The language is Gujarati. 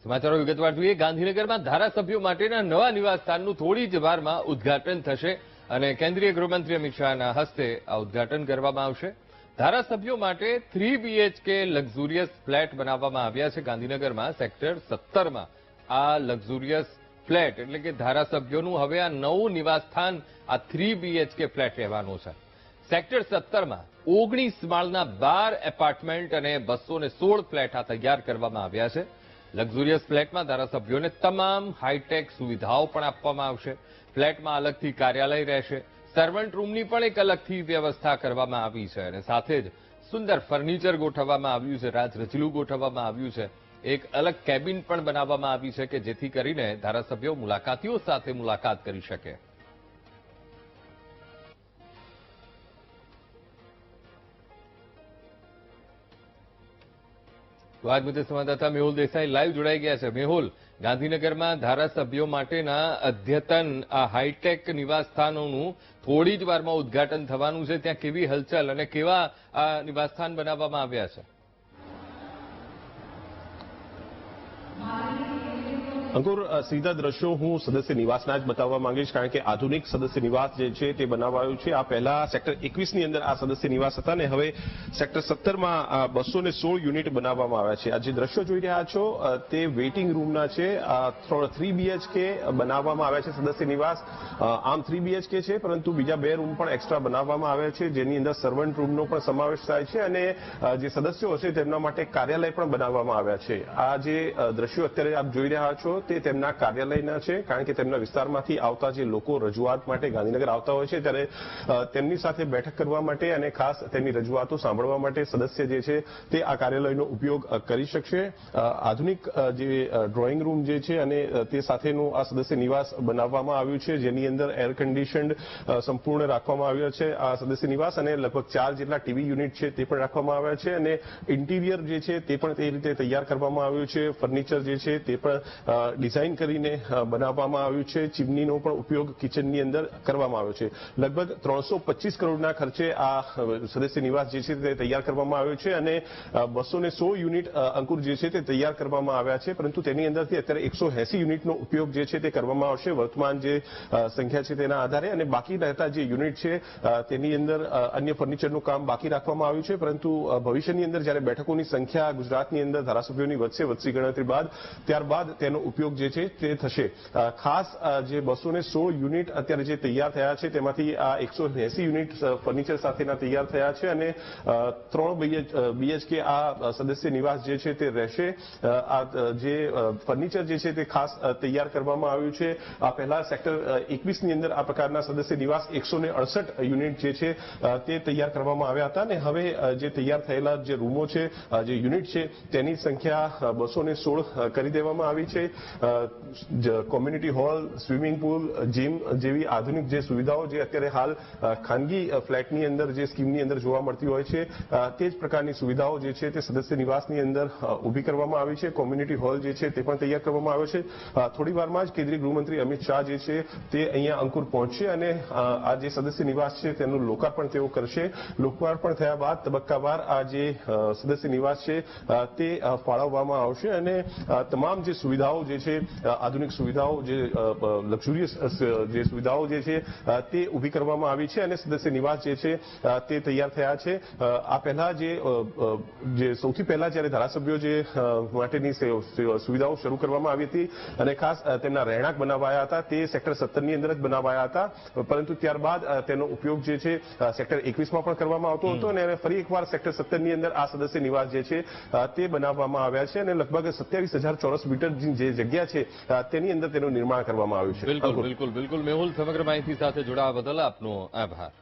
સમાચારો વિગતવાર જોઈએ. ગાંધીનગરમાં ધારાસભ્યો માટેના નવા નિવાસસ્થાનનું થોડી જ વારમાં ઉદ્ઘાટન થશે અને કેન્દ્રીય ગૃહમંત્રી અમિત શાહના હસ્તે આ ઉદ્ઘાટન કરવામાં આવશે. ધારાસભ્યો માટે 3 BHK લક્ઝુરિયસ ફ્લેટ બનાવવામાં આવ્યા છે. ગાંધીનગરમાં સેક્ટર 17માં આ લક્ઝુરિયસ ફ્લેટ એટલે કે ધારાસભ્યોનું હવે આ નવું નિવાસસ્થાન આ 3 BHK ફ્લેટ રહેવાનું છે. સેક્ટર 17માં 19 માળના 12 એપાર્ટમેન્ટ અને 216 ફ્લેટ આ તૈયાર કરવામાં આવ્યા છે. લક્ઝુરિયસ ફ્લેટમાં ધારાસભ્યોને તમામ હાઈટેક સુવિધાઓ પણ આપવામાં આવશે. ફ્લેટમાં અલગથી કાર્યાલય રહેશે. સર્વન્ટ રૂમની પણ એક અલગથી વ્યવસ્થા કરવામાં આવી છે અને સાથે જ સુંદર ફર્નિચર ગોઠવવામાં આવ્યું છે, રાજ રચીલું ગોઠવવામાં આવ્યું છે. એક અલગ કેબિન પણ બનાવવામાં આવી છે કે જેથી કરીને ધારાસભ્યો મુલાકાતીઓ સાથે મુલાકાત કરી શકે. વાત મુદ્દે સંવાદદાતા મેહુલ દેસાઈ લાઈવ જોડાઈ ગયા છે. મેહુલ, ગાંધીનગરમાં ધારાસભ્યો માટેના અદ્યતન આ હાઈટેક નિવાસસ્થાનોનું થોડી જ વારમાં ઉદ્ઘાટન થવાનું છે. ત્યાં કેવી હલચલ અને કેવા આ નિવાસસ્થાન બનાવવામાં આવ્યા છે? અંકુર, સીધા દ્રશ્યો હું સદસ્ય નિવાસના જ બતાવવા માંગીશ, કારણ કે આધુનિક સદસ્ય નિવાસ જે છે તે બનાવાયું છે. આ પહેલા સેક્ટર 21 ની અંદર આ સદસ્ય નિવાસ હતા ને હવે સેક્ટર 17માં 216 યુનિટ બનાવવામાં આવ્યા છે. આ જે દ્રશ્યો જોઈ રહ્યા છો તે વેઇટિંગ રૂમના છે. 3 BHK બનાવવામાં આવ્યા છે સદસ્ય નિવાસ. આમ 3 BHK છે, પરંતુ બીજા 2 રૂમ પણ એક્સ્ટ્રા બનાવવામાં આવ્યા છે, જેની અંદર સર્વન્ટ રૂમનો પણ સમાવેશ થાય છે અને જે સદસ્યો હશે તેમના માટે કાર્યાલય પણ બનાવવામાં આવ્યા છે. આ જે દ્રશ્યો અત્યારે આપ જોઈ રહ્યા છો તે તેમના કાર્યાલયના છે, કારણ કે તેમના વિસ્તારમાંથી આવતા જે લોકો રજૂઆત માટે ગાંધીનગર આવતા હોય છે ત્યારે તેમની સાથે બેઠક કરવા માટે અને ખાસ તેમની રજૂઆતો સાંભળવા માટે સદસ્ય જે છે તે આ કાર્યાલયનો ઉપયોગ કરી શકશે. આધુનિક જે ડ્રોઈંગ રૂમ જે છે અને તે સાથેનું આ સદસ્ય નિવાસ બનાવવામાં આવ્યું છે, જેની અંદર એર કન્ડિશન્ડ સંપૂર્ણ રાખવામાં આવ્યો છે આ સદસ્ય નિવાસ અને લગભગ 4 જેટલા ટીવી યુનિટ છે તે પણ રાખવામાં આવ્યા છે અને ઇન્ટિરિયર જે છે તે પણ તે રીતે તૈયાર કરવામાં આવ્યું છે. ફર્નિચર જે છે તે પણ ડિઝાઇન કરીને બનાવવામાં આવ્યું છે. ચીમનીનો પણ ઉપયોગ કિચનની અંદર કરવામાં આવ્યો છે. લગભગ 325 કરોડના ખર્ચે આ સદસ્ય નિવાસ જે છે તે તૈયાર કરવામાં આવ્યો છે અને 216 યુનિટ અંકુર જે છે તે તૈયાર કરવામાં આવ્યા છે, પરંતુ તેની અંદરથી અત્યારે 180 યુનિટનો ઉપયોગ જે છે તે કરવામાં આવશે વર્તમાન જે સંખ્યા છે તેના આધારે, અને બાકી રહેતા જે યુનિટ છે તેની અંદર અન્ય ફર્નિચરનું કામ બાકી રાખવામાં આવ્યું છે. પરંતુ ભવિષ્યની અંદર જ્યારે બેઠકોની સંખ્યા ગુજરાતની અંદર ધારાસભ્યોની વચ્ચી ગણતરી બાદ ત્યારબાદ તેનો ઉપયોગ જે છે તે થશે. ખાસ જે 216 યુનિટ અત્યારે જે તૈયાર થયા છે તેમાંથી આ 180 યુનિટ ફર્નિચર સાથેના તૈયાર થયા છે અને 3 BHK આ સદસ્ય નિવાસ જે છે તે રહેશે. આ જે ફર્નિચર જે છે તે ખાસ તૈયાર કરવામાં આવ્યું છે. આ પહેલા સેક્ટર 21 ની અંદર આ પ્રકારના સદસ્ય નિવાસ 168 યુનિટ જે છે તે તૈયાર કરવામાં આવ્યા હતા અને હવે જે તૈયાર થયેલા જે રૂમો છે, જે યુનિટ છે તેની સંખ્યા 216 કરી દેવામાં આવી છે. Community hall, swimming pool, gym જેવી આધુનિક જે સુવિધાઓ જે અત્યારે હાલ ખાનગી ફ્લેટની અંદર જે સ્કીમની અંદર જોવા મળતી હોય છે તે જ પ્રકારની સુવિધાઓ જે છે તે સદસ્ય નિવાસની અંદર ઊભી કરવામાં આવી છે. કોમ્યુનિટી હોલ જે છે તે પણ તૈયાર કરવામાં આવ્યો છે. થોડી વારમાં જ કેન્દ્રીય ગૃહમંત્રી અમિત શાહ જે છે તે અહીંયા અંકુર પહોંચશે અને આ જે સદસ્ય નિવાસ છે તેનું લોકાર્પણ તેઓ કરશે. લોકાર્પણ થયા બાદ તબક્કાવાર આ જે સદસ્ય નિવાસ છે તે ફાળવવામાં આવશે અને તમામ જે સુવિધાઓ જે છે આધુનિક સુવિધાઓ જે લક્ઝુરિયસ જે સુવિધાઓ જે છે તે ઊભી કરવામાં આવી છે અને સદસ્ય નિવાસ જે છે તે તૈયાર થયા છે. આ પહેલા જે સૌથી પહેલા જ્યારે ધારાસભ્યો જે માટેની સુવિધાઓ શરૂ કરવામાં આવી હતી અને ખાસ તેમના રહેણાંક બનાવાયા હતા તે સેક્ટર 17 ની અંદર જ બનાવાયા હતા, પરંતુ ત્યારબાદ તેનો ઉપયોગ જે છે સેક્ટર 21માં પણ કરવામાં આવતો હતો અને ફરી એકવાર સેક્ટર 17 ની અંદર આ સદસ્ય નિવાસ જે છે તે બનાવવામાં આવ્યા છે અને લગભગ 27,000 ચોરસ મીટર જે જગ્યા છે તેની અંદર તેનું નિર્માણ કરવામાં આવ્યું છે. બિલકુલ મેહુલ, સમગ્ર માહિતી સાથે જોડાવા બદલ આપનો આભાર.